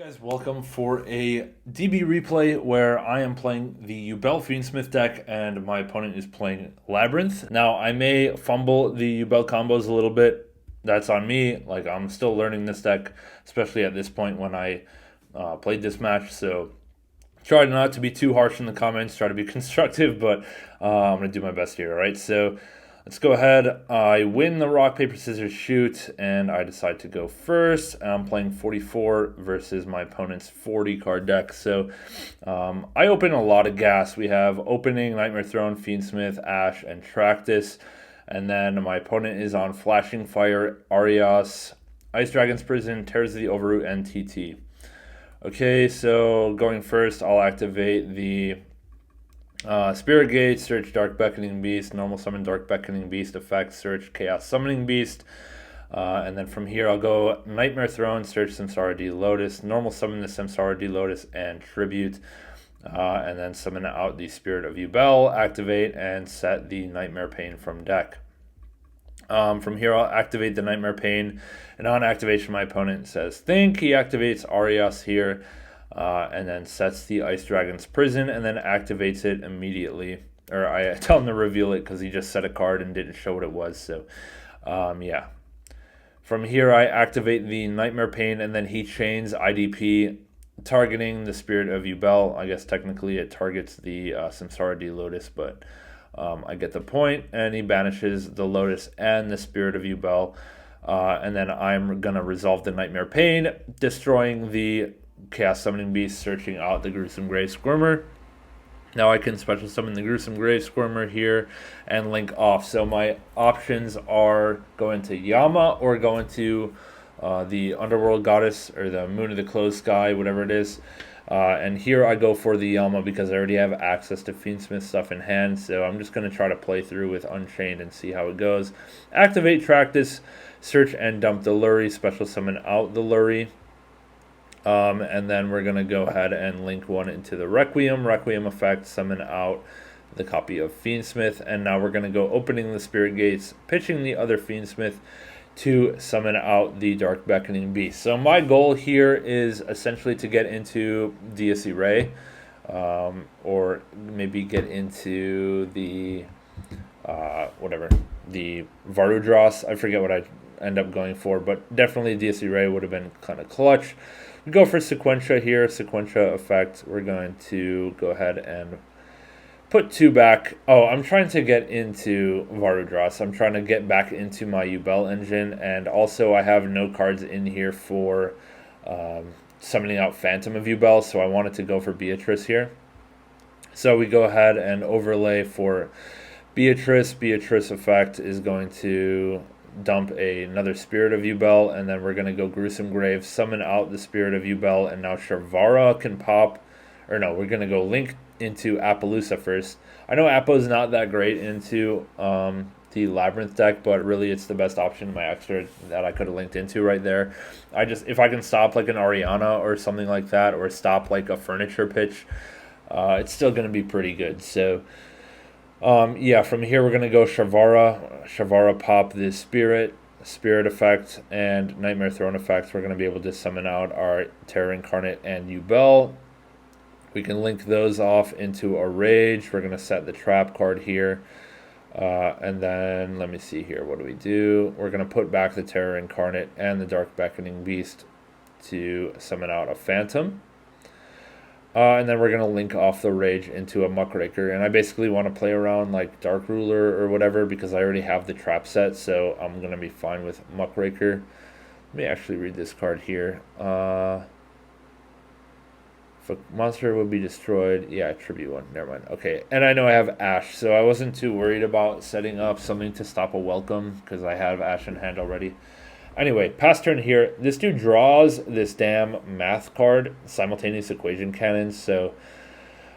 Guys, welcome for a DB replay where I am playing the Yubel Fiendsmith deck and my opponent is playing Labyrinth. Now, I may fumble the Yubel combos a little bit. That's on me. Like, I'm still learning this deck, especially at this point when I played this match. So, try not to be too harsh in the comments. Try to be constructive, but I'm going to do my best here, all right? So, let's go ahead. I win the rock, paper, scissors, shoot, and I decide to go first. I'm playing 44 versus my opponent's 40 card deck. So I open a lot of gas. We have opening, Nightmare Throne, Fiendsmith, Ash, and Tractus. And then my opponent is on Flashing Fire, Arias, Ice Dragon's Prison, Tears of the Overroot, and TT. Okay, so going first, I'll activate the Spirit Gate, search Dark Beckoning Beast, normal summon Dark Beckoning Beast effect, search Chaos Summoning Beast. And then from here I'll go Nightmare Throne, search Samsara D Lotus, normal summon the Samsara D Lotus and Tribute. And then summon out the Spirit of Yubel, activate, and set the Nightmare Pain from deck. From here I'll activate the Nightmare Pain, and on activation my opponent says think. He activates Arias here. And then sets the Ice Dragon's Prison and then activates it immediately. Or I tell him to reveal it because he just set a card and didn't show what it was. So, yeah. From here, I activate the Nightmare Pain and then he chains IDP, targeting the Spirit of Yubel. I guess technically it targets the Samsara D Lotus, but I get the point. And he banishes the Lotus and the Spirit of Yubel. And then I'm going to resolve the Nightmare Pain, destroying the Chaos Summoning Beast, searching out the Gruesome Grave Squirmer. Now I can special summon the Gruesome Grave Squirmer here and link off. So my options are going to Yama or going to the Underworld Goddess or the Moon of the Closed Sky, whatever it is. And here I go for the Yama because I already have access to Fiendsmith stuff in hand. So I'm just going to try to play through with Unchained and see how it goes. Activate Tractus, search and dump the Lurie, special summon out the Lurie. And then we're going to go ahead and link one into the Requiem effect, summon out the copy of Fiendsmith, and now we're going to go opening the Spirit Gates, pitching the other Fiendsmith to summon out the Dark Beckoning Beast. So my goal here is essentially to get into Dies Irae, or maybe get into the, the Varudras. I forget what I end up going for, but definitely Dies Irae would have been kind of clutch. We go for Sequentia here, Sequentia effect. We're going to go ahead and put two back. Oh, I'm trying to get into Varudras. I'm trying to get back into my Yubel engine, and also I have no cards in here for summoning out Phantom of Yubel, so I wanted to go for Beatrice here. So we go ahead and overlay for Beatrice. Beatrice effect is going to dump another Spirit of Yubel, and then we're going to go Gruesome Grave, summon out the Spirit of Yubel, and now Shavara can pop, or no, we're going to go link into Appaloosa first. I know Appo's not that great into the Labyrinth deck, but really it's the best option, my extra that I could have linked into right there. If I can stop like an Ariana or something like that, or stop like a furniture pitch, it's still going to be pretty good. So yeah, from here we're going to go Shavara pop the Spirit effect, and Nightmare Throne effects. We're going to be able to summon out our Terror Incarnate and Yubel. We can link those off into a Rage. We're going to set the trap card here. And then, let me see here, what do we do? We're going to put back the Terror Incarnate and the Dark Beckoning Beast to summon out a Phantom. And then we're going to link off the Rage into a Muckraker. And I basically want to play around like Dark Ruler or whatever because I already have the trap set. So I'm going to be fine with Muckraker. Let me actually read this card here. If a monster would be destroyed. Yeah, tribute one. Never mind. Okay. And I know I have Ash. So I wasn't too worried about setting up something to stop a welcome because I have Ash in hand already. Anyway, pass turn here. This dude draws this damn math card, Simultaneous Equation Cannon, so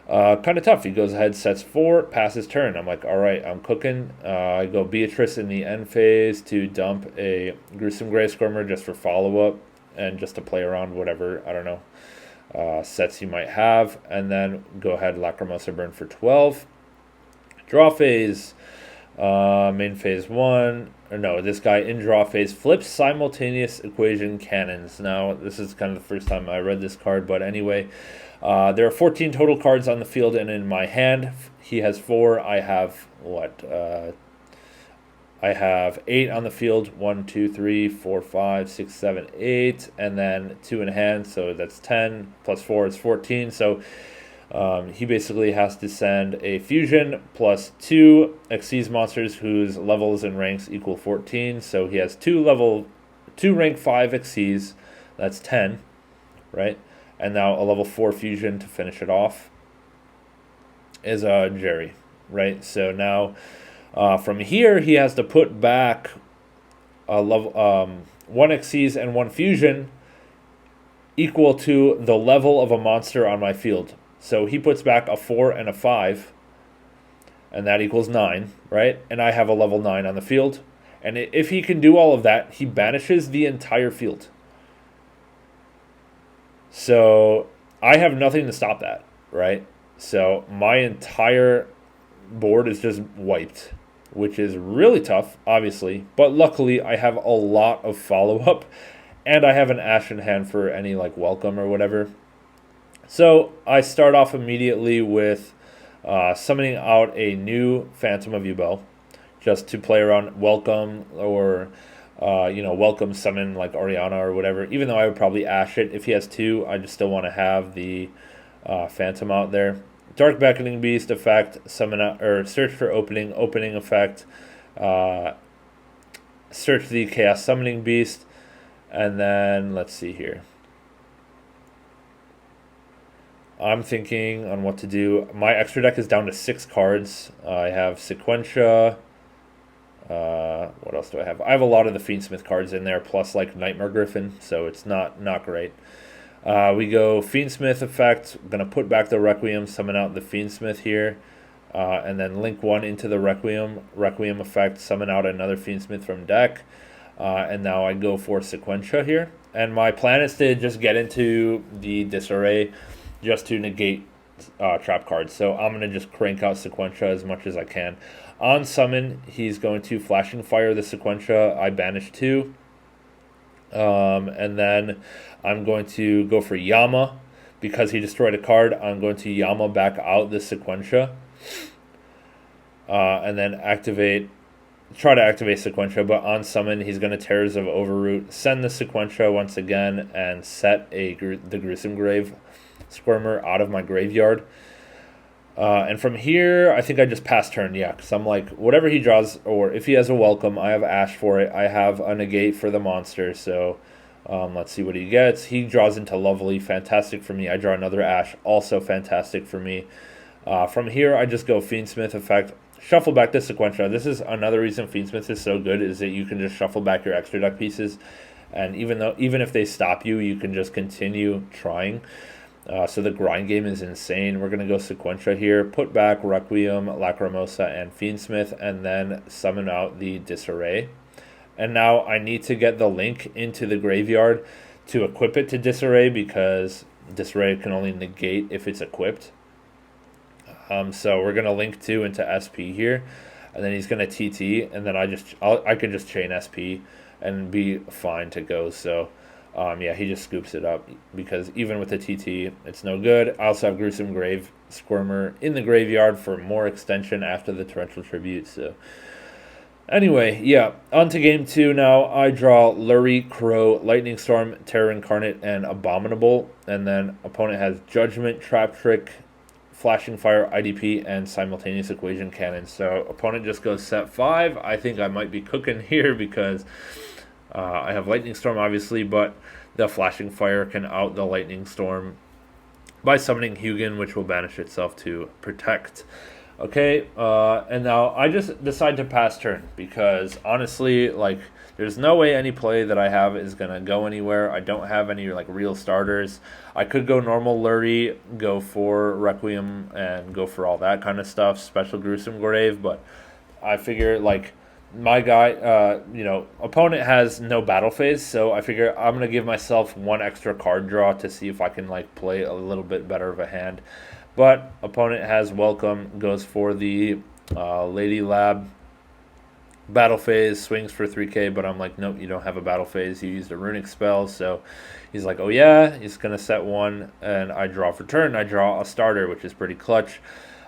kind of tough. He goes ahead, sets 4, passes turn. I'm like, all right, I'm cooking. I go Beatrice in the end phase to dump a Gruesome Grave Squirmer just for follow-up and just to play around whatever, I don't know, sets you might have. And then go ahead, Lacrimosa Burn for 12. Draw phase. Main phase 1, or no, this guy in draw phase flips Simultaneous Equation Cannons. Now, this is kind of the first time I read this card, but anyway, there are 14 total cards on the field and in my hand. He has 4. I have what? I have 8 on the field. 1, 2, 3, 4, 5, 6, 7, 8, and then 2 in hand. So that's 10 plus 4 is 14. So he basically has to send a fusion plus 2 Xyz monsters whose levels and ranks equal 14. So he has 2 rank 5 Xyz. That's 10, right? And now a level 4 fusion to finish it off is Jerry, right? So now from here he has to put back a level 1 Xyz and 1 fusion equal to the level of a monster on my field. So he puts back a 4 and a 5, and that equals 9, right? And I have a level 9 on the field. And if he can do all of that, he banishes the entire field. So I have nothing to stop that, right? So my entire board is just wiped, which is really tough, obviously. But luckily, I have a lot of follow-up, and I have an Ash in hand for any like welcome or whatever. So I start off immediately with summoning out a new Phantom of Yubel, just to play around welcome or welcome summon like Oriana or whatever. Even though I would probably Ash it if he has 2, I just still want to have the Phantom out there. Dark Beckoning Beast effect, summon out or search for opening effect, search the Chaos Summoning Beast, and then let's see here. I'm thinking on what to do. My extra deck is down to 6 cards. I have Sequentia. What else do I have? I have a lot of the Fiendsmith cards in there, plus like Nightmare Griffin, so it's not great. We go Fiendsmith effect. I'm going to put back the Requiem, summon out the Fiendsmith here, and then link 1 into the Requiem effect, summon out another Fiendsmith from deck, and now I go for Sequentia here. And my plan is to just get into the Disarray just to negate trap cards. So I'm going to just crank out Sequentia as much as I can. On summon, he's going to Flashing Fire the Sequentia. I banish 2. And then I'm going to go for Yama. Because he destroyed a card, I'm going to Yama back out the Sequentia. And then try to activate Sequentia, but on summon, he's going to Terrors of Overroot, send the Sequentia once again, and set the Gruesome Grave Squirmer out of my graveyard. And from here, I think I just pass turn, yeah, because I'm like, whatever he draws, or if he has a welcome, I have Ash for it. I have a negate for the monster, so let's see what he gets. He draws into Lovely, fantastic for me. I draw another Ash, also fantastic for me. From here, I just go Fiendsmith effect, shuffle back to Sequentia. This is another reason Fiendsmith is so good, is that you can just shuffle back your extra deck pieces, and even if they stop you, you can just continue trying. So the grind game is insane. We're going to go Sequentia here, put back Requiem, Lacrimosa, and Fiendsmith, and then summon out the Disarray. And now I need to get the link into the graveyard to equip it to Disarray, because Disarray can only negate if it's equipped. So we're going to link 2 into SP here, and then he's going to TT, and then I can just chain SP and be fine to go. So yeah, he just scoops it up, because even with the TT, it's no good. I also have Gruesome Grave Squirmer in the graveyard for more extension after the Torrential Tribute. So anyway, yeah, on to game 2 now. I draw Lurie, Crow, Lightning Storm, Terror Incarnate, and Abominable. And then opponent has Judgment, Trap Trick, Flashing Fire, IDP, and Simultaneous Equation Cannon. So opponent just goes set 5. I think I might be cooking here, because I have Lightning Storm, obviously, but the Flashing Fire can out the Lightning Storm by summoning Hugin, which will banish itself to protect. Okay, and now I just decide to pass turn, because honestly, like, there's no way any play that I have is going to go anywhere. I don't have any like real starters. I could go normal Lurie, go for Requiem, and go for all that kind of stuff, special Gruesome Grave, but I figure, like, my guy, opponent has no battle phase, so I figure I'm going to give myself 1 extra card draw to see if I can like play a little bit better of a hand. But opponent has Welcome, goes for the Lady Lab, battle phase, swings for 3k, but I'm like, nope, you don't have a battle phase. You used a runic spell, so he's like, oh yeah, he's going to set one, and I draw for turn. I draw a starter, which is pretty clutch.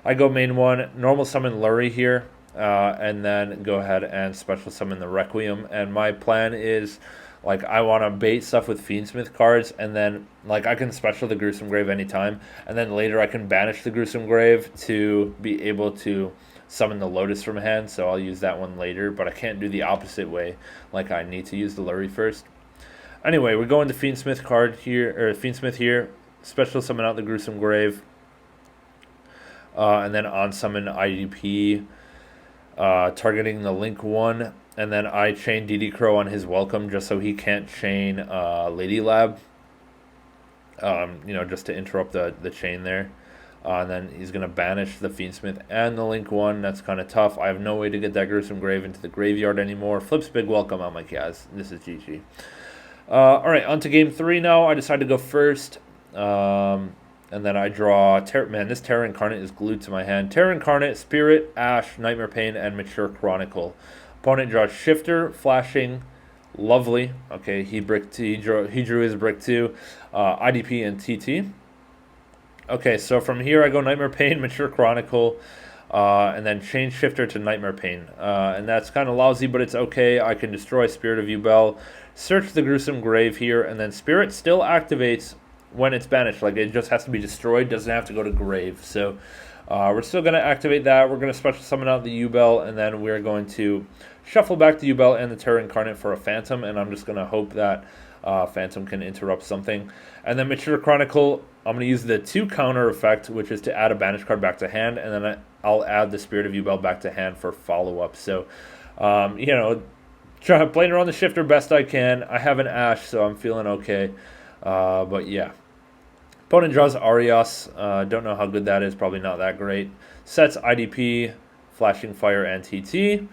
I go main one, normal summon Lurie here, and then go ahead and special summon the Requiem, and my plan is, like, I want to bait stuff with Fiendsmith cards, and then, like, I can special the Gruesome Grave anytime, and then later I can banish the Gruesome Grave to be able to summon the Lotus from hand, so I'll use that one later, but I can't do the opposite way, like I need to use the Lurie first. Anyway, we're going to Fiendsmith card here, or Fiendsmith here, special summon out the Gruesome Grave, and then on summon IDP, targeting the Link 1, and then I chain DD Crow on his Welcome just so he can't chain Lady Lab, just to interrupt the chain there. And then he's going to banish the Fiendsmith and the Link 1. That's kind of tough. I have no way to get that Gruesome Grave into the graveyard anymore. Flips Big Welcome. I'm like, yeah, this is GG. Alright, on to game 3 now. I decided to go first. And then I draw... Man, this Terra Incarnate is glued to my hand. Terra Incarnate, Spirit, Ash, Nightmare Pain, and Mature Chronicle. Opponent draws Shifter, Flashing, lovely. Okay, he drew his brick 2, IDP, and TT. Okay, so from here I go Nightmare Pain, Mature Chronicle, and then change Shifter to Nightmare Pain. And that's kind of lousy, but it's okay. I can destroy Spirit of Yubel, search the Gruesome Grave here, and then Spirit still activates when it's banished. Like, it just has to be destroyed, doesn't have to go to grave. So we're still going to activate that. We're going to special summon out the Yubel, and then we're going to shuffle back the Yubel and the Terra Incarnate for a Phantom, and I'm just going to hope that Phantom can interrupt something. And then Mature Chronicle, I'm going to use the 2 counter effect, which is to add a banished card back to hand, and then I'll add the Spirit of Yubel back to hand for follow-up. So, playing around the Shifter best I can. I have an Ash, so I'm feeling okay. But yeah. Opponent draws Arias. Don't know how good that is. Probably not that great. Sets IDP, Flashing Fire, and TT.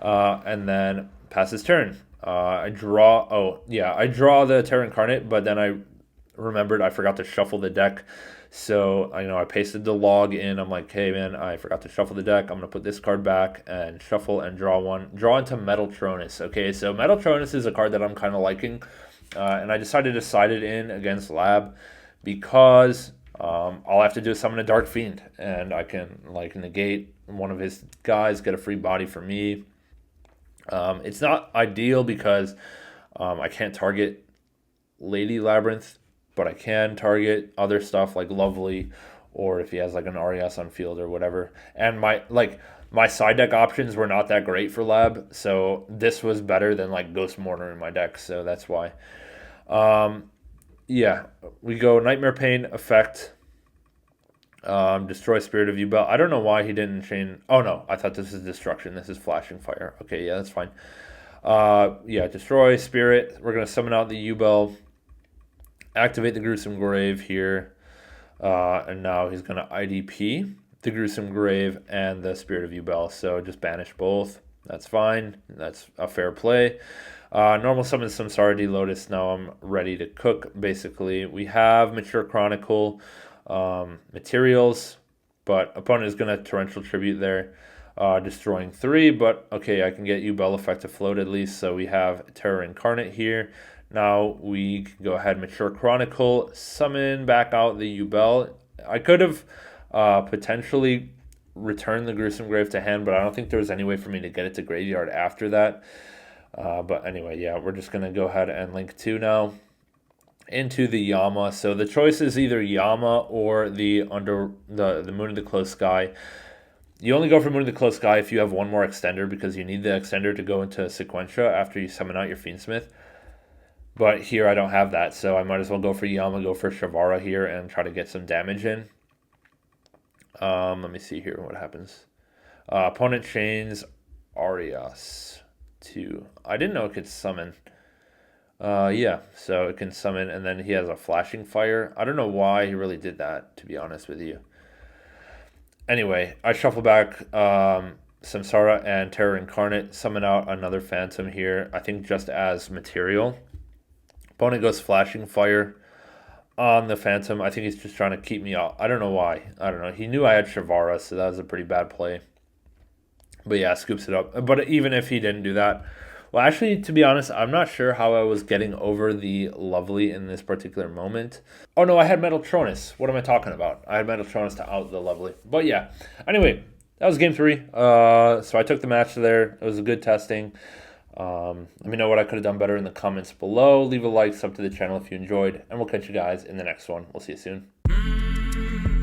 And then passes turn. I draw the Terra Incarnate, but then I remembered I forgot to shuffle the deck. So, I pasted the log in. I'm like, hey, man, I forgot to shuffle the deck. I'm going to put this card back and shuffle and draw one. Draw into Metal Tronus. Okay, so Metal Tronus is a card that I'm kind of liking. And I decided to side it in against Lab because all I have to do is summon a Dark Fiend. And I can, negate one of his guys, get a free body for me. It's not ideal because I can't target Lady Labyrinth, but I can target other stuff like Lovely, or if he has like an Arias on field or whatever. And my side deck options were not that great for Lab, so this was better than like Ghost Mourner in my deck, so that's why. Yeah, we go Nightmare Pain effect. Destroy Spirit of Yubel. I don't know why he didn't chain. Oh no, I thought this is destruction. This is Flashing Fire. Okay, yeah, that's fine. Yeah, destroy Spirit. We're gonna summon out the Yubel. Activate the Gruesome Grave here. And now he's gonna IDP the Gruesome Grave and the Spirit of Yubel. So just banish both. That's fine. That's a fair play. Normal summon Samsara Lotus. Now I'm ready to cook, basically. We have Mature Chronicle. Materials, but opponent is going to Torrential Tribute there, destroying 3, but okay, I can get Yubel effect to float at least, so we have Terra Incarnate here. Now we can go ahead, Mature Chronicle, summon back out the Yubel. I could have potentially returned the Gruesome Grave to hand, but I don't think there was any way for me to get it to graveyard after that. But anyway, yeah, we're just going to go ahead and link 2 now into the Yama. So the choice is either Yama or the Moon of the Close Sky. You only go for Moon of the Close Sky if you have one more extender, because you need the extender to go into Sequentia after you summon out your Fiendsmith. But here I don't have that, so I might as well go for Yama, go for Shavara here, and try to get some damage in. Let me see here what happens. Opponent chains Arias to... I didn't know it could summon. Yeah, so it can summon, and then he has a Flashing Fire. I don't know why he really did that, to be honest with you. Anyway, I shuffle back Samsara and Terra Incarnate, summon out another Phantom here, I think just as material. Opponent goes Flashing Fire on the Phantom. I think he's just trying to keep me out. I don't know why. I don't know. He knew I had Shavara, so that was a pretty bad play. But yeah, scoops it up. But even if he didn't do that, well, actually, to be honest, I'm not sure how I was getting over the Lovely in this particular moment. Oh no, I had Metaltronus. What am I talking about? I had Metaltronus to out the Lovely. But yeah, anyway, that was game 3. So I took the match there. It was a good testing. Let me know what I could have done better in the comments below. Leave a like, sub to the channel if you enjoyed, and we'll catch you guys in the next one. We'll see you soon.